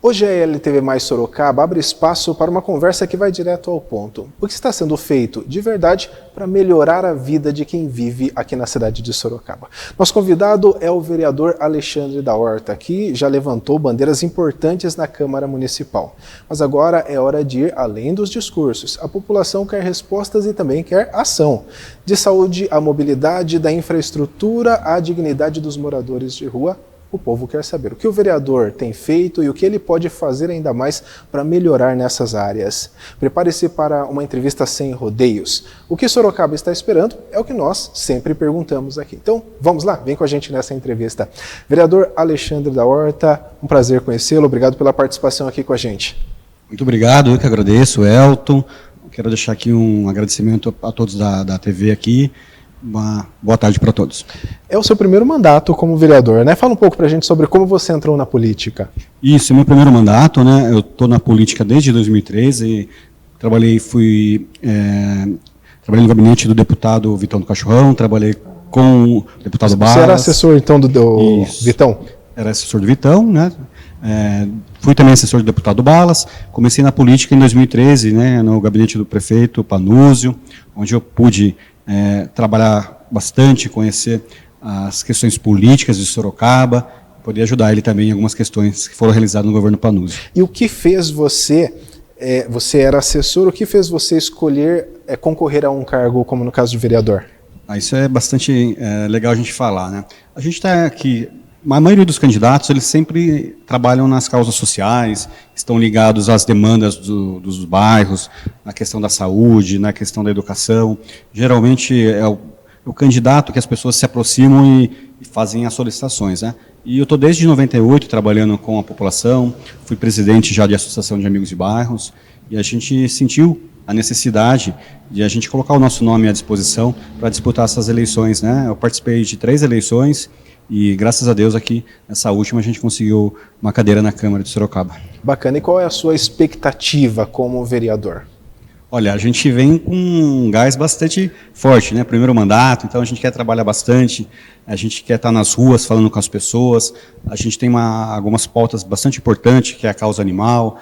Hoje a LTV Mais Sorocaba abre espaço para uma conversa que vai direto ao ponto. O que está sendo feito de verdade para melhorar a vida de quem vive aqui na cidade de Sorocaba? Nosso convidado é o vereador Alexandre da Horta, que já levantou bandeiras importantes na Câmara Municipal. Mas agora é hora de ir além dos discursos. A população quer respostas e também quer ação. De saúde à mobilidade, da infraestrutura à dignidade dos moradores de rua, o povo quer saber o que o vereador tem feito e o que ele pode fazer ainda mais para melhorar nessas áreas. Prepare-se para uma entrevista sem rodeios. O que Sorocaba está esperando é o que nós sempre perguntamos aqui. Então, vamos lá, vem com a gente nessa entrevista. Vereador Alexandre da Horta, um prazer conhecê-lo. Obrigado pela participação aqui com a gente. Muito obrigado, eu que agradeço, Elton. Quero deixar aqui um agradecimento a todos da TV aqui. Uma boa tarde para todos. É o seu primeiro mandato como vereador, né? Fala um pouco para a gente sobre como você entrou na política. Isso, é meu primeiro mandato, né? Eu estou na política desde 2013, trabalhei no gabinete do deputado Vitão do Cachorrão, trabalhei com o deputado Balas. Você era assessor, então, do Vitão? Era assessor do Vitão, né? Fui também assessor do deputado Balas. Comecei na política em 2013, né? No gabinete do prefeito Panúzio, onde eu pude trabalhar bastante, conhecer as questões políticas de Sorocaba, poder ajudar ele também em algumas questões que foram realizadas no governo Panúzio. E o que fez você, você era assessor, o que fez você escolher concorrer a um cargo como no caso de vereador? Isso é bastante legal a gente falar, né? A gente está aqui, a maioria dos candidatos, eles sempre trabalham nas causas sociais, estão ligados às demandas dos bairros, na questão da saúde, na questão da educação. Geralmente é o candidato que as pessoas se aproximam e fazem as solicitações, né? E eu estou desde 98 trabalhando com a população, fui presidente já de Associação de Amigos de Bairros, e a gente sentiu a necessidade de a gente colocar o nosso nome à disposição para disputar essas eleições, né? Eu participei de 3 eleições, e graças a Deus aqui, nessa última, a gente conseguiu uma cadeira na Câmara de Sorocaba. Bacana. E qual é a sua expectativa como vereador? Olha, a gente vem com um gás bastante forte, né? Primeiro mandato, então a gente quer trabalhar bastante, a gente quer estar nas ruas falando com as pessoas, a gente tem algumas pautas bastante importantes, que é a causa animal,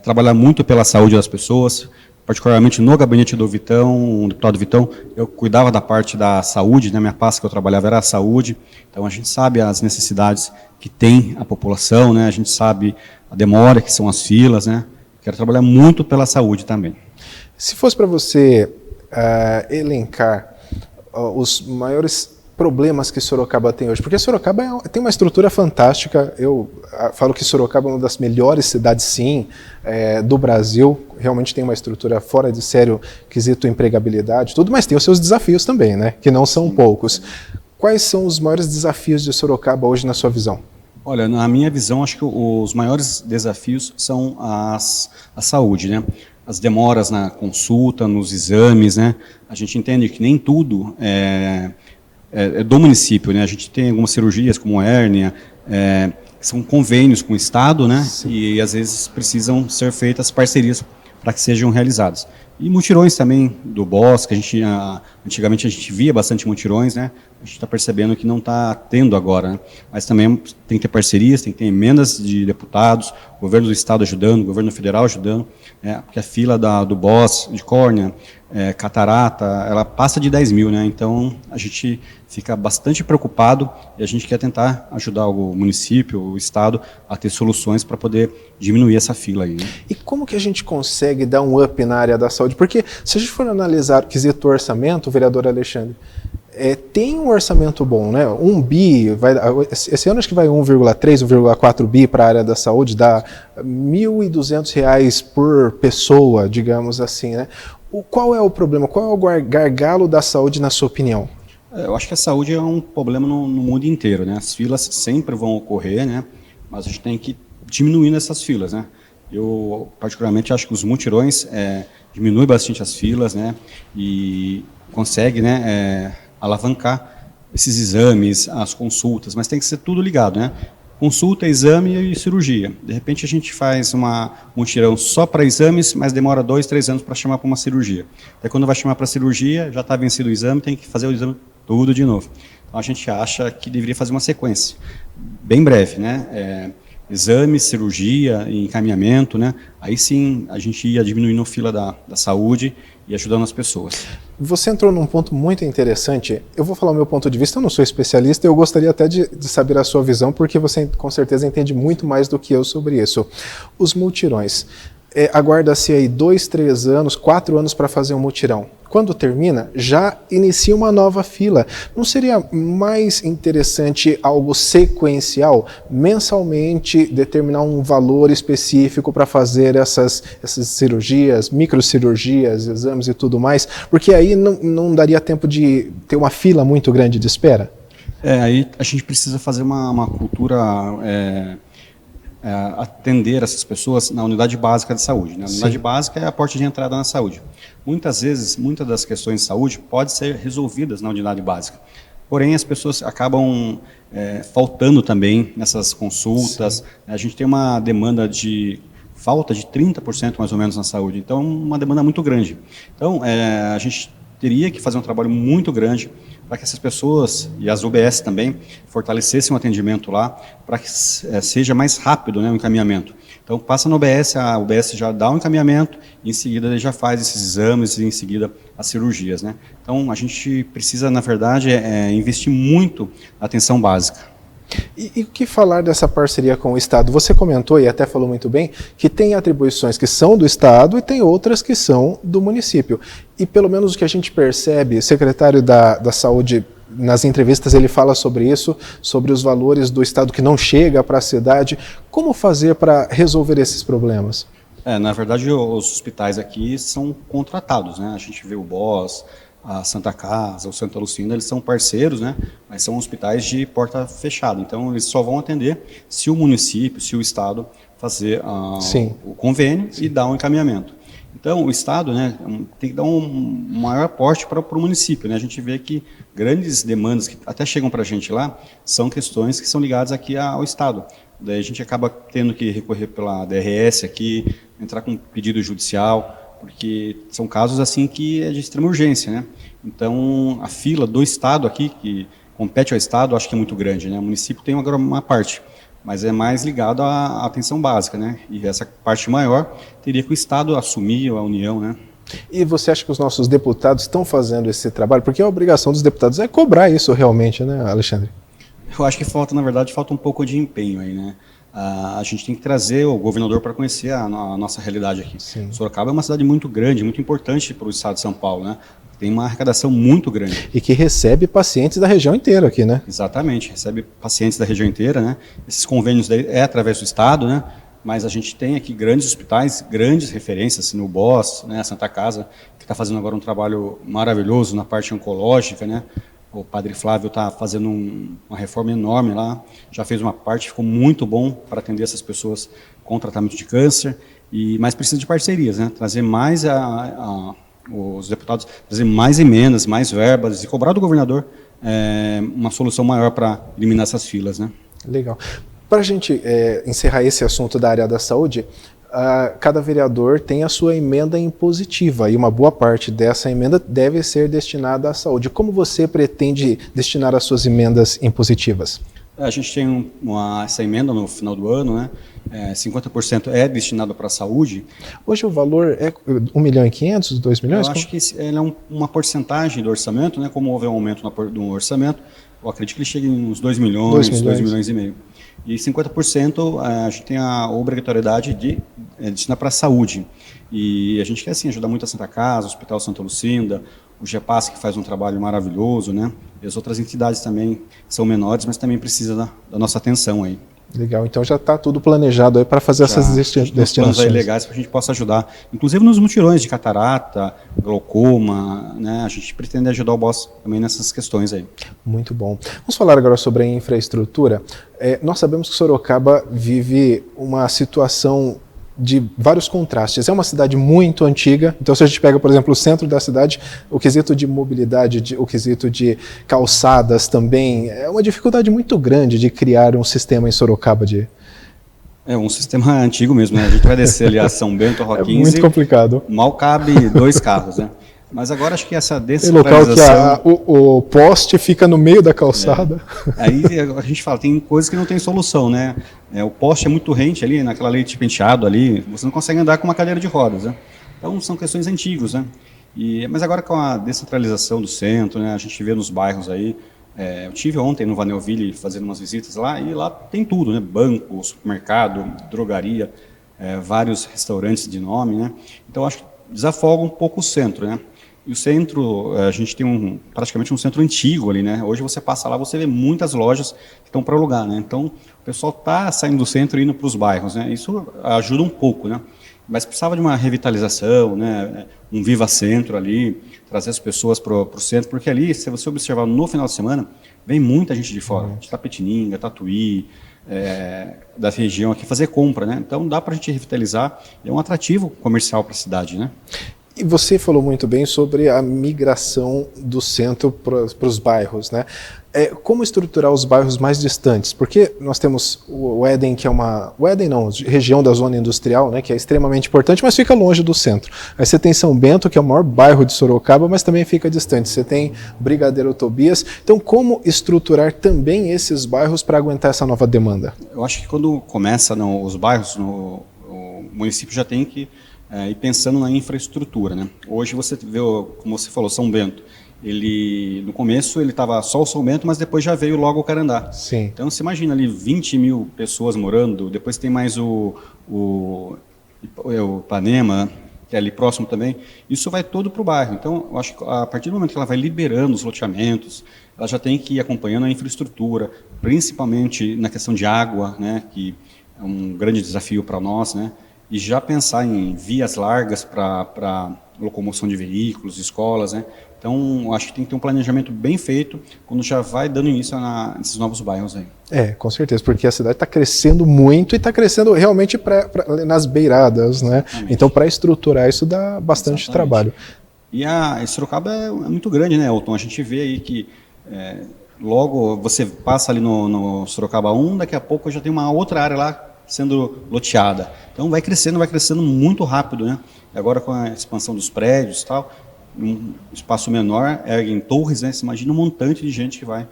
trabalhar muito pela saúde das pessoas. Particularmente no gabinete do Vitão, o deputado Vitão, eu cuidava da parte da saúde, né? Minha pasta que eu trabalhava era a saúde, então a gente sabe as necessidades que tem a população, né? A gente sabe a demora, que são as filas, né? Quero trabalhar muito pela saúde também. Se fosse para você elencar os maiores problemas que Sorocaba tem hoje, porque Sorocaba tem uma estrutura fantástica, eu falo que Sorocaba é uma das melhores cidades, sim, do Brasil, realmente tem uma estrutura fora de sério, quesito empregabilidade, tudo, mas tem os seus desafios também, né, que não são poucos. Quais são os maiores desafios de Sorocaba hoje na sua visão? Olha, na minha visão, acho que os maiores desafios são a saúde, né? As demoras na consulta, nos exames, né? A gente entende que nem tudo é do município, né? A gente tem algumas cirurgias como hérnia, que são convênios com o Estado, né? Sim. E às vezes precisam ser feitas parcerias para que sejam realizadas. E mutirões também do Bosque, antigamente a gente via bastante mutirões, né? A gente está percebendo que não está tendo agora, né? Mas também tem que ter parcerias, tem que ter emendas de deputados, o governo do Estado ajudando, o governo federal ajudando, porque a fila do Bosque, de córnea, catarata, ela passa de 10 mil, né? Então a gente fica bastante preocupado e a gente quer tentar ajudar o município, o Estado, a ter soluções para poder diminuir essa fila aí, né? E como que a gente consegue dar um up na área da saúde? Porque se a gente for analisar o quesito orçamento, vereador Alexandre, tem um orçamento bom, né? 1 bi, esse ano acho que vai 1,3, 1,4 bi para a área da saúde, dá R$ 1.200 por pessoa, digamos assim, né? Qual é o problema? Qual é o gargalo da saúde, na sua opinião? Eu acho que a saúde é um problema no mundo inteiro, né? As filas sempre vão ocorrer, né? Mas a gente tem que diminuir essas filas, né? Eu, particularmente, acho que os mutirões diminuem bastante as filas, né? E consegue, né, alavancar esses exames, as consultas, mas tem que ser tudo ligado, né? Consulta, exame e cirurgia. De repente a gente faz um mutirão só para exames, mas demora 2, 3 anos para chamar para uma cirurgia. Até quando vai chamar para cirurgia, já está vencido o exame, tem que fazer o exame tudo de novo. Então a gente acha que deveria fazer uma sequência, bem breve, né? exame, cirurgia e encaminhamento, né? Aí sim a gente ia diminuindo a fila da saúde e ajudando as pessoas. Você entrou num ponto muito interessante. Eu vou falar o meu ponto de vista, eu não sou especialista, eu gostaria até de saber a sua visão, porque você com certeza entende muito mais do que eu sobre isso. Os mutirões. Aguarda-se aí 2, 3 anos, 4 anos para fazer um mutirão. Quando termina, já inicia uma nova fila. Não seria mais interessante algo sequencial, mensalmente determinar um valor específico para fazer essas cirurgias, microcirurgias, exames e tudo mais? Porque aí não daria tempo de ter uma fila muito grande de espera? Aí a gente precisa fazer uma cultura... atender essas pessoas na unidade básica de saúde, né? A unidade básica é a porta de entrada na saúde. Muitas vezes, muitas das questões de saúde podem ser resolvidas na unidade básica. Porém, as pessoas acabam faltando também nessas consultas. Sim. A gente tem uma demanda de falta de 30% mais ou menos na saúde. Então, uma demanda muito grande. Então, a gente teria que fazer um trabalho muito grande para que essas pessoas, e as UBS também, fortalecessem o atendimento lá, para que seja mais rápido, né, o encaminhamento. Então, passa na UBS, a UBS já dá o encaminhamento, e em seguida ele já faz esses exames, e em seguida as cirurgias, né? Então, a gente precisa, na verdade, investir muito na atenção básica. E o que falar dessa parceria com o Estado? Você comentou, e até falou muito bem, que tem atribuições que são do Estado e tem outras que são do município. E pelo menos o que a gente percebe, o secretário da Saúde, nas entrevistas, ele fala sobre isso, sobre os valores do Estado que não chega para a cidade. Como fazer para resolver esses problemas? Na verdade, os hospitais aqui são contratados, né? A gente vê o BOS, a Santa Casa, o Santa Lucinda, eles são parceiros, né? Mas são hospitais de porta fechada. Então, eles só vão atender se o município, se o Estado fazer o convênio e dar um encaminhamento. Então, o Estado, né, tem que dar um maior aporte para o município, né? A gente vê que grandes demandas que até chegam para a gente lá são questões que são ligadas aqui ao Estado. Daí a gente acaba tendo que recorrer pela DRS aqui, entrar com pedido judicial, porque são casos assim que é de extrema urgência, né? Então, a fila do Estado aqui, que compete ao Estado, acho que é muito grande, né? O município tem uma parte, mas é mais ligado à atenção básica, né? E essa parte maior teria que o Estado assumir, a União, né? E você acha que os nossos deputados estão fazendo esse trabalho? Porque a obrigação dos deputados é cobrar isso realmente, né, Alexandre? Eu acho que falta, na verdade, falta um pouco de empenho aí, né? A gente tem que trazer o governador para conhecer a nossa realidade aqui. Sim. Sorocaba é uma cidade muito grande, muito importante para o estado de São Paulo, né? Tem uma arrecadação muito grande. E que recebe pacientes da região inteira aqui, né? Exatamente, recebe pacientes da região inteira, né? Esses convênios através do estado, né? Mas a gente tem aqui grandes hospitais, grandes referências, assim, no BOS, né? A Santa Casa, que está fazendo agora um trabalho maravilhoso na parte oncológica, né? O Padre Flávio está fazendo uma reforma enorme lá, já fez uma parte, ficou muito bom para atender essas pessoas com tratamento de câncer, mas precisa de parcerias, né? Trazer mais os deputados, trazer mais emendas, mais verbas e cobrar do governador uma solução maior para eliminar essas filas, né? Legal. Para a gente encerrar esse assunto da área da saúde, cada vereador tem a sua emenda impositiva e uma boa parte dessa emenda deve ser destinada à saúde. Como você pretende destinar as suas emendas impositivas? A gente tem essa emenda no final do ano, né? 50% é destinado para a saúde. Hoje o valor é 1,5 milhão, 2 milhões? Eu acho que ele é uma porcentagem do orçamento, né? Como houve um aumento no orçamento, eu acredito que ele chegue em uns 2 milhões, 2 milhões e meio. E 50% a gente tem a obrigatoriedade de destinar para a saúde. E a gente quer, sim, ajudar muito a Santa Casa, o Hospital Santa Lucinda, o GEPAS, que faz um trabalho maravilhoso, né? E as outras entidades também são menores, mas também precisa da nossa atenção aí. Legal, então já está tudo planejado aí para fazer essas destinações. Planos legais para a gente possa ajudar, inclusive nos mutirões de catarata, glaucoma, né? A gente pretende ajudar o BOS também nessas questões aí. Muito bom. Vamos falar agora sobre a infraestrutura. Nós sabemos que Sorocaba vive uma situação de vários contrastes. É uma cidade muito antiga, então se a gente pega, por exemplo, o centro da cidade, o quesito de mobilidade, o quesito de calçadas também, é uma dificuldade muito grande de criar um sistema em Sorocaba de... É um sistema antigo mesmo, né? A gente vai descer ali a São Bento, a Rua 15, muito complicado. Mal cabe 2 carros, né? Mas agora acho que essa Tem local que o poste fica no meio da calçada. Aí a gente fala, tem coisas que não tem solução, né? O poste é muito rente ali, naquela leite penteado ali, você não consegue andar com uma cadeira de rodas, né? Então são questões antigas, né? Mas agora com a descentralização do centro, né, a gente vê nos bairros aí, eu tive ontem no Vanelville fazendo umas visitas lá, e lá tem tudo, né? Banco, supermercado, drogaria, vários restaurantes de nome, né? Então acho que desafoga um pouco o centro, né? E o centro, a gente tem praticamente um centro antigo ali, né? Hoje você passa lá, você vê muitas lojas que estão para alugar, né? Então o pessoal está saindo do centro e indo para os bairros, né? Isso ajuda um pouco, né? Mas precisava de uma revitalização, né? Um Viva Centro ali, trazer as pessoas para o centro, porque ali, se você observar no final de semana, vem muita gente de fora, de Tapetininga, Tatuí, da região aqui fazer compra, né? Então dá para a gente revitalizar, é um atrativo comercial para a cidade, né? E você falou muito bem sobre a migração do centro para os bairros, né? Como estruturar os bairros mais distantes? Porque nós temos o Éden, que é região da zona industrial, né, que é extremamente importante, mas fica longe do centro. Aí você tem São Bento, que é o maior bairro de Sorocaba, mas também fica distante. Você tem Brigadeiro Tobias. Então, como estruturar também esses bairros para aguentar essa nova demanda? Eu acho que quando começa os bairros, o município já tem que ir pensando na infraestrutura, né? Hoje você vê, como você falou, São Bento. No começo ele estava só o São Bento, mas depois já veio logo o Carandá. Sim. Então você imagina ali 20 mil pessoas morando, depois tem mais o Ipanema, que é ali próximo também, isso vai todo para o bairro. Então eu acho que a partir do momento que ela vai liberando os loteamentos, ela já tem que ir acompanhando a infraestrutura, principalmente na questão de água, né, que é um grande desafio para nós, né, e já pensar em vias largas para locomoção de veículos, escolas, né. Então, acho que tem que ter um planejamento bem feito quando já vai dando início nesses novos bairros aí. Com certeza, porque a cidade está crescendo muito e está crescendo realmente nas beiradas, né? Exatamente. Então, para estruturar isso dá bastante trabalho. E Sorocaba é muito grande, né, Elton? A gente vê aí que logo você passa ali no Sorocaba 1, daqui a pouco já tem uma outra área lá sendo loteada. Então, vai crescendo muito rápido, né? E agora com a expansão dos prédios e tal, um espaço menor, em torres, né? Você imagina um montante de gente que vai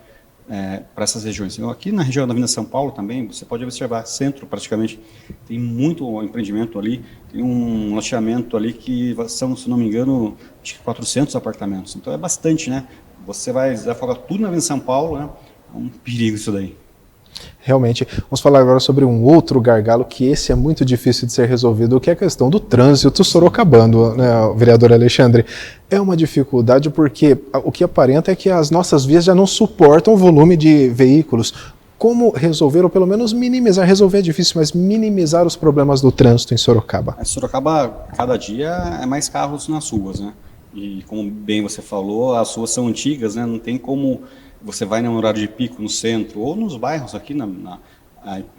para essas regiões. Então, aqui na região da Avenida São Paulo também, você pode observar, centro praticamente, tem muito empreendimento ali, tem um loteamento ali que são, se não me engano, acho que 400 apartamentos. Então é bastante, né? Você vai desafogar tudo na Avenida São Paulo, né? É um perigo isso daí. Realmente. Vamos falar agora sobre um outro gargalo que esse é muito difícil de ser resolvido, que é a questão do trânsito sorocabano, né, vereador Alexandre? É uma dificuldade porque o que aparenta é que as nossas vias já não suportam o volume de veículos. Como resolver, ou pelo menos minimizar, resolver é difícil, mas minimizar os problemas do trânsito em Sorocaba? Em Sorocaba, cada dia é mais carros nas ruas, né? E como bem você falou, as ruas são antigas, né? Não tem como você vai no horário de pico no centro, ou nos bairros aqui na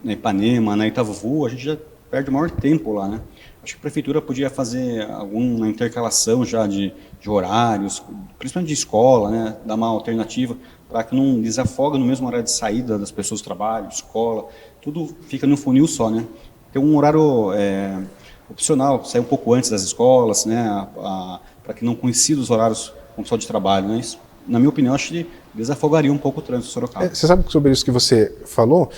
Ipanema, na Itavuvu, a gente já perde o maior tempo lá, né? Acho que a prefeitura podia fazer alguma intercalação já de horários, principalmente de escola, né? Dar uma alternativa para que não desafoga no mesmo horário de saída das pessoas do trabalho, escola, tudo fica num funil só, né? Ter um horário opcional, sair um pouco antes das escolas, né? Para que não coincida os horários com o pessoal de trabalho, né? Isso, na minha opinião, acho que desafogaria um pouco o trânsito de Sorocaba. Você sabe sobre isso que você falou?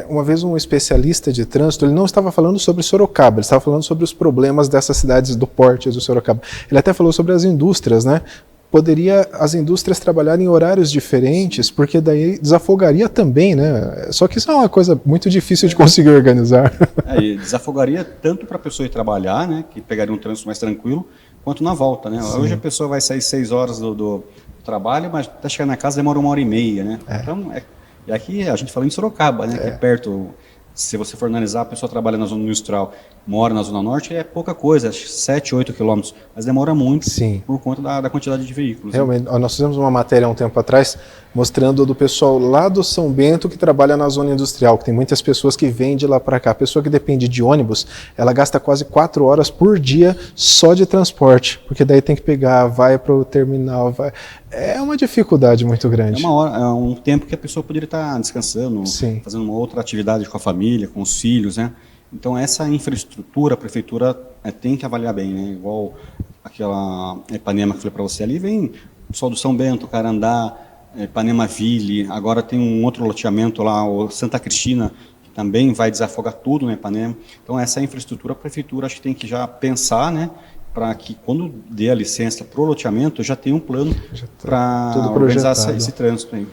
Uma vez um especialista de trânsito, ele não estava falando sobre Sorocaba, ele estava falando sobre os problemas dessas cidades do porte do Sorocaba. Ele até falou sobre as indústrias, né? Poderia as indústrias trabalharem em horários diferentes, porque daí desafogaria também, né? Só que isso é uma coisa muito difícil de conseguir organizar. E desafogaria tanto para a pessoa ir trabalhar, né? Que pegaria um trânsito mais tranquilo, quanto na volta, né? Sim. Hoje a pessoa vai sair 6 horas do trabalho, mas até chegar na casa demora 1h30, né? Então, e aqui a gente fala em Sorocaba, né? Que é perto. Se você for analisar, a pessoa trabalha na zona industrial, mora na zona norte, é pouca coisa, 7, 8 quilômetros, mas demora muito. Sim. Por conta da quantidade de veículos. Realmente, né? Nós fizemos uma matéria há um tempo atrás mostrando do pessoal lá do São Bento que trabalha na zona industrial, que tem muitas pessoas que vêm de lá para cá. A pessoa que depende de ônibus, ela gasta quase 4 horas por dia só de transporte, porque daí tem que pegar, vai para o terminal, vai... É uma dificuldade muito grande. É um tempo que a pessoa poderia estar descansando, Sim. Fazendo uma outra atividade com a família, com os filhos, né? Então essa infraestrutura a prefeitura tem que avaliar bem, né? Igual aquela Ipanema que eu falei para você ali, vem o pessoal do São Bento, Carandá, Ipanema Ville, agora tem um outro loteamento lá, o Santa Cristina, que também vai desafogar tudo na Ipanema. Então essa infraestrutura a prefeitura acho que tem que já pensar, né, para que quando dê a licença para o loteamento já tenha um plano para organizar esse trânsito aí.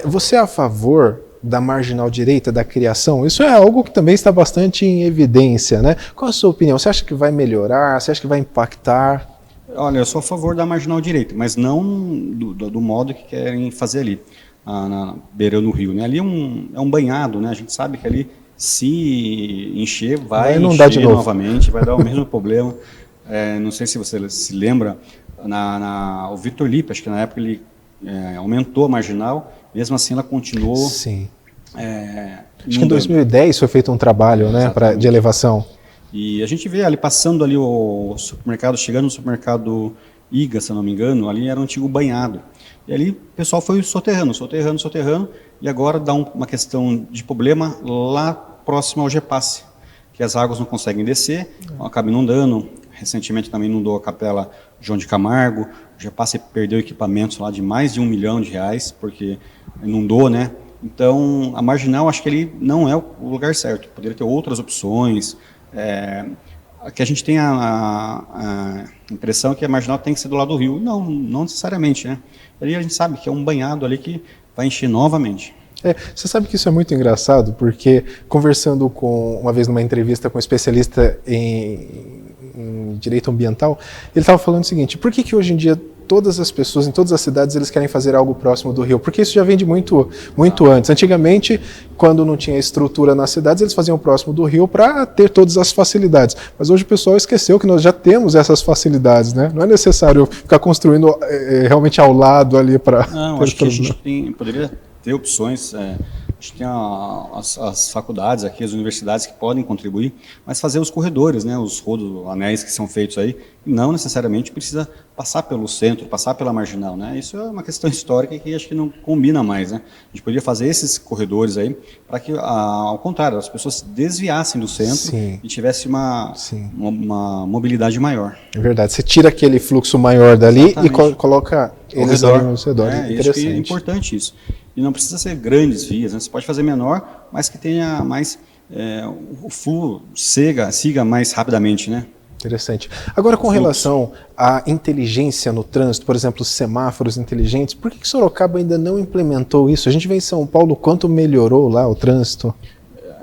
Você é a favor da marginal direita, da criação? Isso é algo que também está bastante em evidência, né? Qual a sua opinião? Você acha que vai melhorar? Você acha que vai impactar? Olha, eu sou a favor da marginal direita, mas não do modo que querem fazer ali, na beirando o rio, né? Ali é um banhado, né? A gente sabe que ali, se encher, vai inundar de novo novamente, vai dar o mesmo problema. Não sei se você se lembra, o Victor Lippe, acho que na época ele aumentou a marginal, mesmo assim ela continuou... Sim. Acho que em 2010 foi feito um trabalho, né, de elevação. E a gente vê ali, passando ali o supermercado, chegando no supermercado Iga, se eu não me engano, ali era um antigo banhado. E ali o pessoal foi soterrando, e agora dá uma questão de problema lá próximo ao Gepasse, que as águas não conseguem descer, acaba inundando. Recentemente também inundou a Capela João de Camargo, o Gepasse perdeu equipamentos lá de mais de R$1 milhão, porque inundou, né? Então, a marginal, acho que ele não é o lugar certo, poderia ter outras opções. Que a gente tem a impressão que a marginal tem que ser do lado do rio. Não necessariamente, né? Ali a gente sabe que é um banhado ali que vai encher novamente. Você sabe que isso é muito engraçado, porque conversando uma vez numa entrevista com um especialista em direito ambiental, ele estava falando o seguinte: por que hoje em dia todas as pessoas, em todas as cidades, eles querem fazer algo próximo do rio? Porque isso já vem de muito antes. Antigamente, quando não tinha estrutura nas cidades, eles faziam próximo do rio para ter todas as facilidades. Mas hoje o pessoal esqueceu que nós já temos essas facilidades, né? Não é necessário ficar construindo realmente ao lado ali para... Não, acho que a gente poderia ter opções. A gente tem as faculdades aqui, as universidades que podem contribuir, mas fazer os corredores, né, os anéis que são feitos aí, não necessariamente precisa passar pelo centro, passar pela marginal, né? Isso é uma questão histórica que acho que não combina mais, né? A gente poderia fazer esses corredores aí para que, ao contrário, as pessoas se desviassem do centro. Sim. E tivesse uma mobilidade maior. É verdade. Você tira aquele fluxo maior dali. Exatamente. E coloca eles ali no redor. Acho que é importante isso. E não precisa ser grandes vias, né? Você pode fazer menor, mas que tenha mais, o fluxo siga mais rapidamente, né? Interessante. Agora, com relação à inteligência no trânsito, por exemplo, os semáforos inteligentes, por que Sorocaba ainda não implementou isso? A gente vê em São Paulo quanto melhorou lá o trânsito.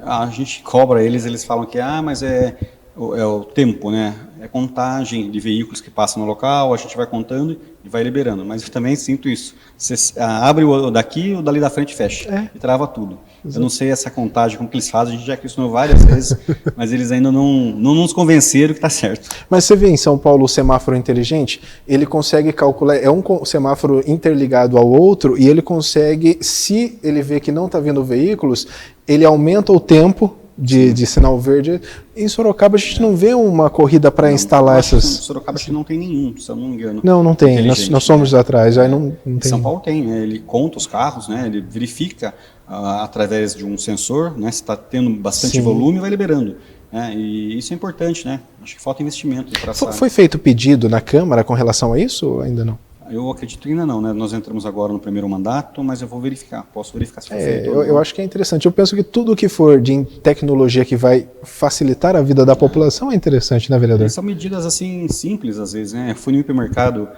A gente cobra eles falam que mas é o tempo, né? É contagem de veículos que passam no local, a gente vai contando e vai liberando. Mas eu também sinto isso. Você abre o daqui, o dali da frente fecha. E trava tudo. Exato. Eu não sei essa contagem, como que eles fazem, a gente já questionou várias vezes, mas eles ainda não nos convenceram que está certo. Mas você vê em São Paulo o semáforo inteligente, ele consegue calcular, é um semáforo interligado ao outro, e ele consegue, se ele vê que não está vindo veículos, ele aumenta o tempo de sinal verde. Em Sorocaba a gente não vê uma corrida para instalar essas... Em Sorocaba acho que não tem nenhum, se eu não me engano. Não tem, nós somos atrás, aí não tem. São Paulo tem, né? Ele conta os carros, né? Ele verifica através de um sensor, né? Se está tendo bastante volume, vai liberando. E isso é importante, né? Acho que falta investimento. Foi feito pedido na Câmara com relação a isso ou ainda não? Eu acredito que ainda não, né? Nós entramos agora no primeiro mandato, mas eu vou verificar, posso verificar se foi feito. Eu acho que é interessante. Eu penso que tudo que for de tecnologia que vai facilitar a vida da população é interessante, né, vereador? São medidas assim simples às vezes, né? Eu fui no hipermercado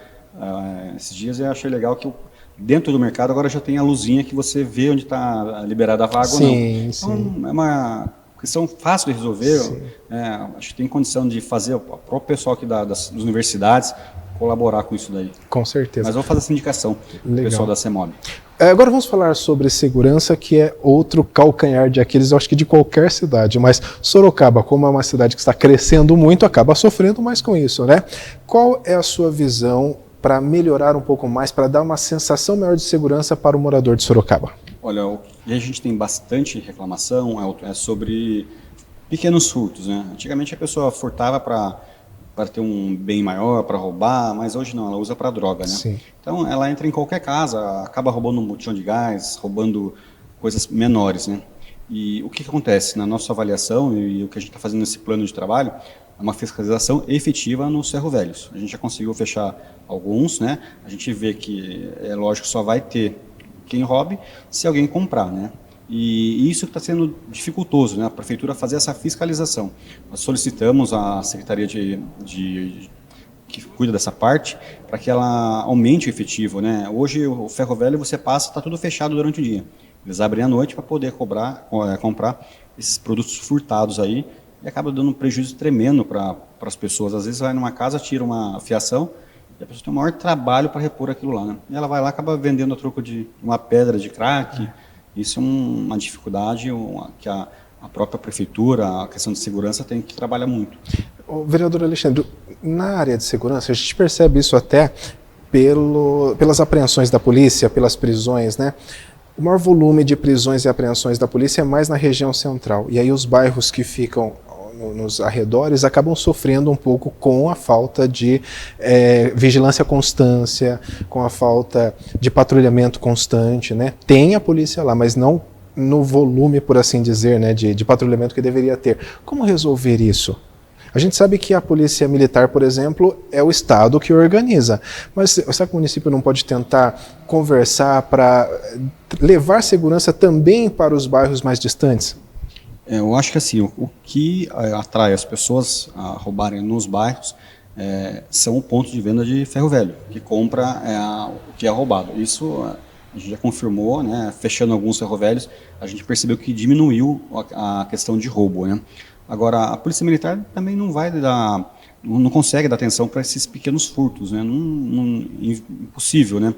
esses dias e achei legal que dentro do mercado agora já tem a luzinha que você vê onde está liberada a vaga ou não. Então é uma questão fácil de resolver. Acho que tem condição de fazer o próprio pessoal aqui das universidades colaborar com isso daí. Com certeza. Mas vou fazer essa indicação para o pessoal da CEMOB. Agora vamos falar sobre segurança, que é outro calcanhar de Aquiles, eu acho que de qualquer cidade, mas Sorocaba, como é uma cidade que está crescendo muito, acaba sofrendo mais com isso, né? Qual é a sua visão para melhorar um pouco mais, para dar uma sensação maior de segurança para o morador de Sorocaba? Olha, a gente tem bastante reclamação, é sobre pequenos furtos, né? Antigamente a pessoa furtava para ter um bem maior, para roubar, mas hoje não, ela usa para droga, né? Sim. Então ela entra em qualquer casa, acaba roubando um botijão de gás, roubando coisas menores, né? E o que acontece na nossa avaliação e o que a gente está fazendo nesse plano de trabalho é uma fiscalização efetiva nos ferro-velhos. A gente já conseguiu fechar alguns, né? A gente vê que, é lógico, só vai ter quem roube se alguém comprar, né? E isso está sendo dificultoso, né? A prefeitura fazer essa fiscalização. Nós solicitamos à Secretaria que cuida dessa parte para que ela aumente o efetivo, né? Hoje o ferro velho você passa, está tudo fechado durante o dia. Eles abrem à noite para poder comprar esses produtos furtados aí e acaba dando um prejuízo tremendo para as pessoas. Às vezes vai numa casa, tira uma fiação e a pessoa tem o maior trabalho para repor aquilo lá, né? E ela vai lá, acaba vendendo a troco de uma pedra de crack. Isso é uma dificuldade que a própria prefeitura, a questão de segurança, tem que trabalhar muito. O vereador Alexandre, na área de segurança, a gente percebe isso até pelas apreensões da polícia, pelas prisões, né? O maior volume de prisões e apreensões da polícia é mais na região central. E aí os bairros que ficam nos arredores acabam sofrendo um pouco com a falta de vigilância constância, com a falta de patrulhamento constante, né? Tem a polícia lá, mas não no volume, por assim dizer, né, de patrulhamento que deveria ter. Como resolver isso? A gente sabe que a polícia militar, por exemplo, é o Estado que organiza, mas será que o município não pode tentar conversar para levar segurança também para os bairros mais distantes? Eu acho que assim, o que atrai as pessoas a roubarem nos bairros são o ponto de venda de ferro velho, que compra o que é roubado. Isso a gente já confirmou, né, fechando alguns ferro velhos, a gente percebeu que diminuiu a questão de roubo, né? Agora, a Polícia Militar também não consegue dar atenção para esses pequenos furtos, né? Impossível, né?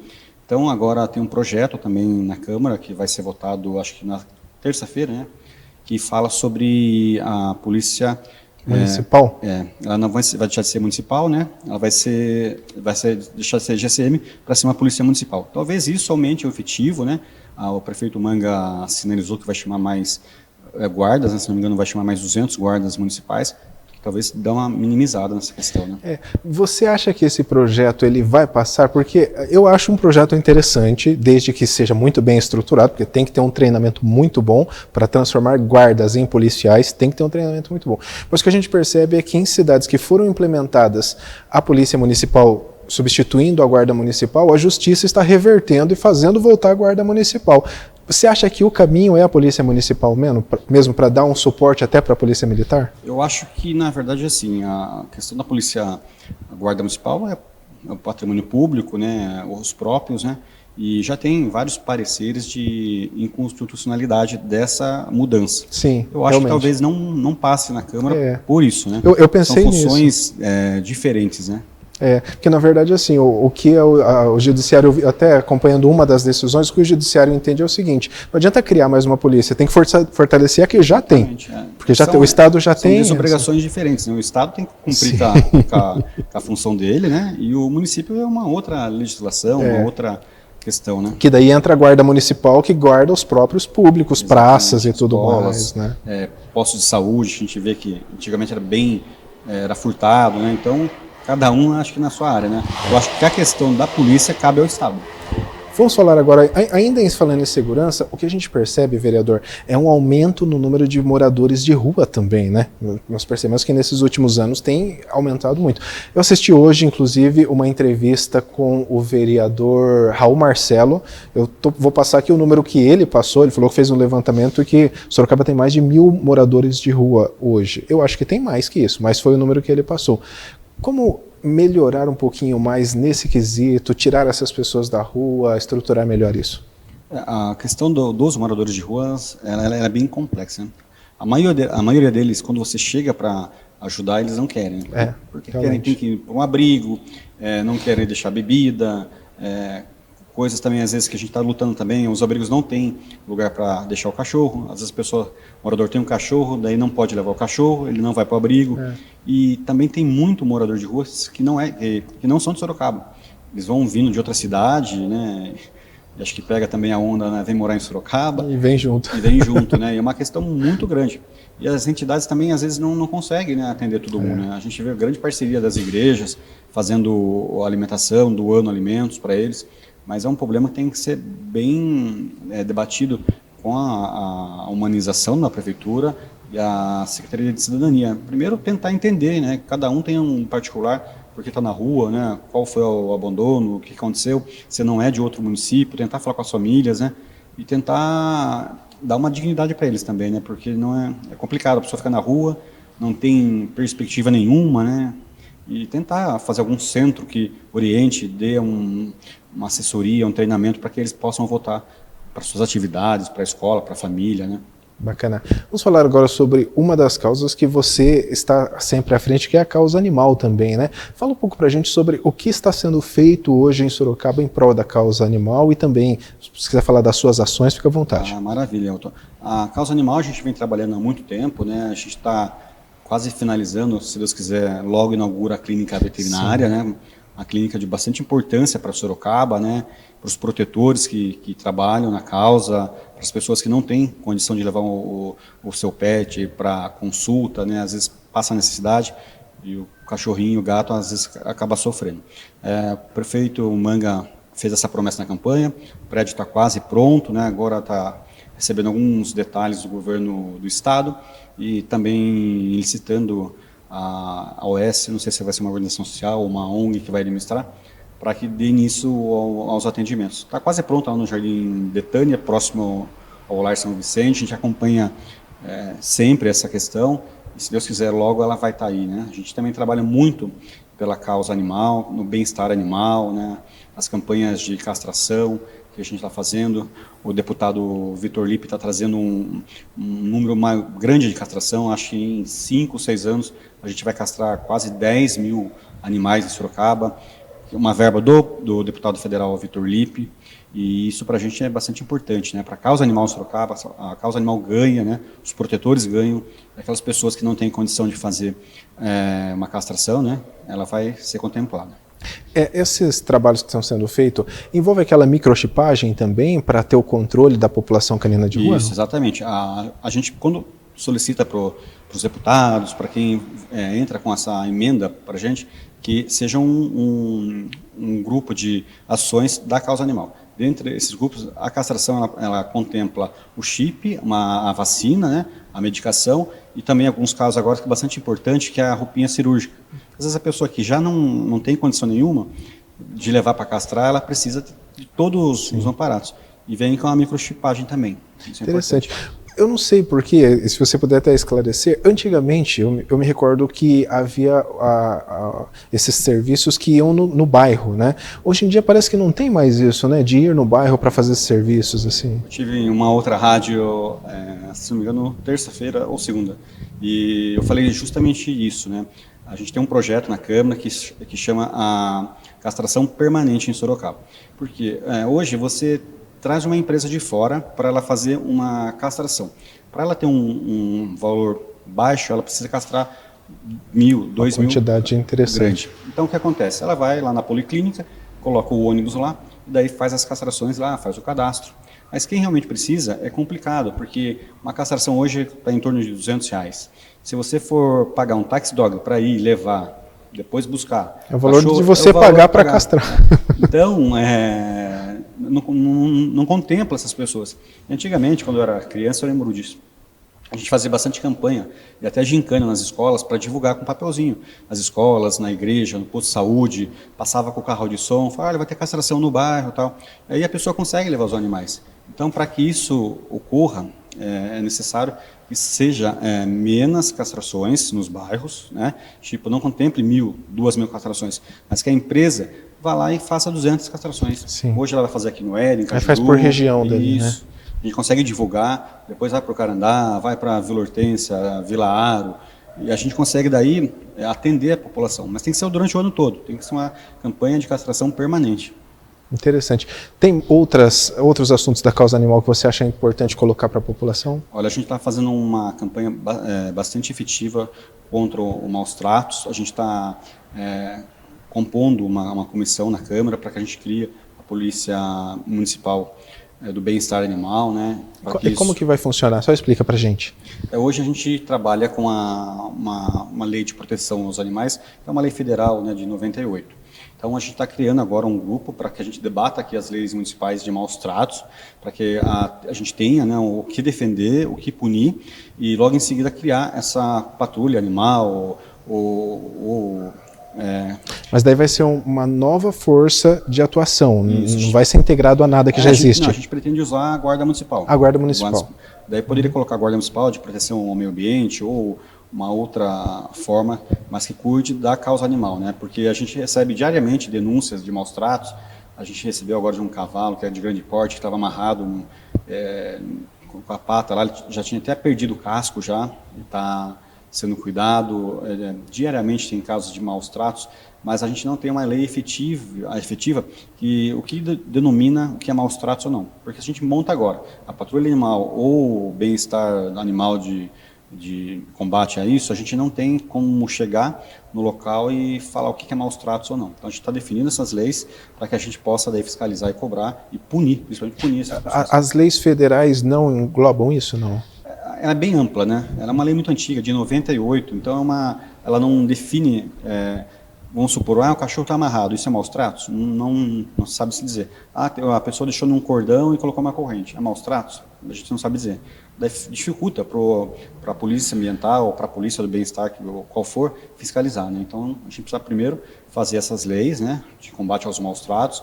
Então, agora tem um projeto também na Câmara, que vai ser votado, acho que na terça-feira, né? Que fala sobre a Polícia Municipal? Ela não vai deixar de ser municipal, né? Ela vai deixar de ser GCM para ser uma Polícia Municipal. Talvez isso aumente o efetivo, né? O prefeito Manga sinalizou que vai chamar mais guardas, né, se não me engano, vai chamar mais 200 guardas municipais, que talvez dê uma minimizada nessa questão, né? Você acha que esse projeto ele vai passar? Porque eu acho um projeto interessante, desde que seja muito bem estruturado, porque tem que ter um treinamento muito bom para transformar guardas em policiais, tem que ter um treinamento muito bom. Mas o que a gente percebe é que em cidades que foram implementadas a polícia municipal substituindo a guarda municipal, a justiça está revertendo e fazendo voltar a guarda municipal. Você acha que o caminho é a polícia municipal mesmo para dar um suporte até para a polícia militar? Eu acho que, na verdade, assim, a questão da polícia, a guarda municipal é o patrimônio público, né, os próprios, né, e já tem vários pareceres de inconstitucionalidade dessa mudança. Sim, eu acho que talvez não passe na Câmara por isso, né? Eu pensei nisso. São funções diferentes, né? Porque na verdade assim, o que o judiciário, até acompanhando uma das decisões, o que o judiciário entende é o seguinte: não adianta criar mais uma polícia, tem que fortalecer a que já tem, porque o Estado já tem. São obrigações diferentes, né? O Estado tem que cumprir com a função dele, né? E o município é uma outra legislação, uma outra questão, né? Que daí entra a guarda municipal, que guarda os próprios públicos, praças e tudo mais, né? Postos de saúde, a gente vê que antigamente era furtado, né? Então cada um, acho que na sua área, né? Eu acho que a questão da polícia cabe ao Estado. Vamos falar agora, ainda falando em segurança, o que a gente percebe, vereador, é um aumento no número de moradores de rua também, né? Nós percebemos que nesses últimos anos tem aumentado muito. Eu assisti hoje, inclusive, uma entrevista com o vereador Raul Marcelo. Vou passar aqui o número que ele passou. Ele falou que fez um levantamento e que Sorocaba tem mais de 1.000 moradores de rua hoje. Eu acho que tem mais que isso, mas foi o número que ele passou. Como melhorar um pouquinho mais nesse quesito, tirar essas pessoas da rua, estruturar melhor isso? A questão dos moradores de ruas, ela é bem complexa, né? A maioria deles, quando você chega para ajudar, eles não querem. Porque tem que ir para um abrigo, não querem deixar bebida, coisas também, às vezes, que a gente está lutando também, os abrigos não têm lugar para deixar o cachorro, às vezes o morador tem um cachorro, daí não pode levar o cachorro, ele não vai para o abrigo, e também tem muito morador de ruas que não são de Sorocaba, eles vão vindo de outra cidade, né, e acho que pega também a onda, né, vem morar em Sorocaba. E vem junto. Né, e é uma questão muito grande. E as entidades também, às vezes, não conseguem, né, atender todo mundo, né, a gente vê grande parceria das igrejas, fazendo alimentação, doando alimentos para eles, mas é um problema que tem que ser bem debatido com a humanização da prefeitura e a Secretaria de Cidadania. Primeiro, tentar entender, né? Cada um tem um particular, porque está na rua, né? Qual foi o abandono, o que aconteceu, se não é de outro município, tentar falar com as famílias, né? E tentar dar uma dignidade para eles também, né? Porque não é complicado, a pessoa fica na rua, não tem perspectiva nenhuma, né? E tentar fazer algum centro que oriente, dê uma assessoria, um treinamento para que eles possam voltar para suas atividades, para a escola, para a família, né? Bacana. Vamos falar agora sobre uma das causas que você está sempre à frente, que é a causa animal também, né? Fala um pouco para a gente sobre o que está sendo feito hoje em Sorocaba em prol da causa animal e também, se quiser falar das suas ações, fica à vontade. Maravilha, Elton. A causa animal a gente vem trabalhando há muito tempo, né? A gente está quase finalizando, se Deus quiser, logo inaugura a clínica veterinária, né? Uma clínica de bastante importância para Sorocaba, né? Para os protetores que trabalham na causa, para as pessoas que não têm condição de levar o seu pet para consulta, né? Às vezes passa necessidade e o cachorrinho, o gato, às vezes acaba sofrendo. O prefeito Manga fez essa promessa na campanha, o prédio está quase pronto, né? Agora está recebendo alguns detalhes do governo do estado e também licitando a OS, não sei se vai ser uma organização social ou uma ONG que vai administrar, para que dê início aos atendimentos. Está quase pronto lá no Jardim Betânia, próximo ao Lar São Vicente. A gente acompanha sempre essa questão e, se Deus quiser, logo ela vai estar aí, né? A gente também trabalha muito pela causa animal, no bem-estar animal, né? As campanhas de castração que a gente está fazendo. O deputado Vitor Lippe está trazendo um número grande de castração. Acho que em 5, 6 anos a gente vai castrar quase 10 mil animais em Sorocaba. Uma verba do deputado federal Vitor Lippe, e isso para a gente é bastante importante, né? Para a causa animal em Sorocaba, a causa animal ganha, né? Os protetores ganham, aquelas pessoas que não têm condição de fazer uma castração, né? Ela vai ser contemplada. Esses trabalhos que estão sendo feitos envolvem aquela microchipagem também para ter o controle da população canina de rua? Isso, exatamente. A gente, quando solicita para os deputados, para quem entra com essa emenda para a gente, que seja um grupo de ações da causa animal. Dentre esses grupos, a castração ela contempla o chip, a vacina, né, a medicação e também alguns casos agora que é bastante importante, que é a roupinha cirúrgica. Às vezes a pessoa que já não tem condição nenhuma de levar para castrar, ela precisa de todos os amparados. E vem com a microchipagem também. Isso é interessante. Eu não sei porquê, se você puder até esclarecer, antigamente eu me recordo que havia esses serviços que iam no bairro, né? Hoje em dia parece que não tem mais isso, né? De ir no bairro para fazer esses serviços, assim. Eu tive em uma outra rádio, se não me engano, terça-feira ou segunda, e eu falei justamente isso, né? A gente tem um projeto na Câmara que chama a castração permanente em Sorocaba. Porque hoje você traz uma empresa de fora para ela fazer uma castração. Para ela ter um valor baixo, ela precisa castrar 1.000, 2.000. Uma quantidade interessante. Grande. Então, o que acontece? Ela vai lá na policlínica, coloca o ônibus lá, e daí faz as castrações lá, faz o cadastro. Mas quem realmente precisa é complicado, porque uma castração hoje está em torno de R$200. Se você for pagar um taxi dog para ir levar, depois buscar... É o valor de você pagar para castrar. Então, não contempla essas pessoas. Antigamente, quando eu era criança, eu lembro disso. A gente fazia bastante campanha e até gincana nas escolas para divulgar com papelzinho. Nas escolas, na igreja, no posto de saúde, passava com o carro de som, falava, vai ter castração no bairro e tal. Aí a pessoa consegue levar os animais. Então, para que isso ocorra, é necessário que seja menos castrações nos bairros, né? Tipo, não contemple 1.000, 2.000 castrações, mas que a empresa vá lá e faça 200 castrações. Sim. Hoje ela vai fazer aqui no Éden, Cajuru. Faz por região dali, né? A gente consegue divulgar, depois vai para o Carandá, vai para a Vila Hortência, Vila Aro, e a gente consegue daí atender a população. Mas tem que ser durante o ano todo, tem que ser uma campanha de castração permanente. Interessante. Tem outros assuntos da causa animal que você acha importante colocar para a população? Olha, a gente está fazendo uma campanha bastante efetiva contra os maus tratos. A gente está compondo uma comissão na Câmara para que a gente crie a Polícia Municipal do Bem-Estar Animal, né? Como que vai funcionar? Só explica para a gente. Hoje a gente trabalha com uma lei de proteção aos animais, que é uma lei federal, né, de 98. Então a gente está criando agora um grupo para que a gente debata aqui as leis municipais de maus tratos, para que a gente tenha, né, o que defender, o que punir, e logo em seguida criar essa patrulha animal, Mas daí vai ser uma nova força de atuação, Isso. Não vai ser integrado a nada que já existe. A gente pretende usar a Guarda Municipal. A Guarda Municipal. Daí poderia colocar a Guarda Municipal de proteção ao meio ambiente ou uma outra forma, mas que cuide da causa animal, né? Porque a gente recebe diariamente denúncias de maus tratos. A gente recebeu agora de um cavalo que é de grande porte, que estava amarrado com a pata lá, ele já tinha até perdido o casco já, está sendo cuidado. Diariamente tem casos de maus tratos, mas a gente não tem uma lei efetiva que o que denomina o que é maus tratos ou não. Porque a gente monta agora a patrulha animal ou o bem-estar animal de combate a isso, a gente não tem como chegar no local e falar o que é maus tratos ou não. Então a gente está definindo essas leis para que a gente possa daí fiscalizar e cobrar e punir, principalmente punir essas pessoas. As leis federais não englobam isso, não? Ela é bem ampla, né? Ela é uma lei muito antiga, de 98, então ela não define, vamos supor, o cachorro está amarrado, isso é maus tratos? Não sabe se dizer. A pessoa deixou num cordão e colocou uma corrente, é maus tratos? A gente não sabe dizer. Daí dificulta para a polícia ambiental, para a polícia do bem-estar, qual for, fiscalizar, né? Então a gente precisa primeiro fazer essas leis, né, de combate aos maus tratos,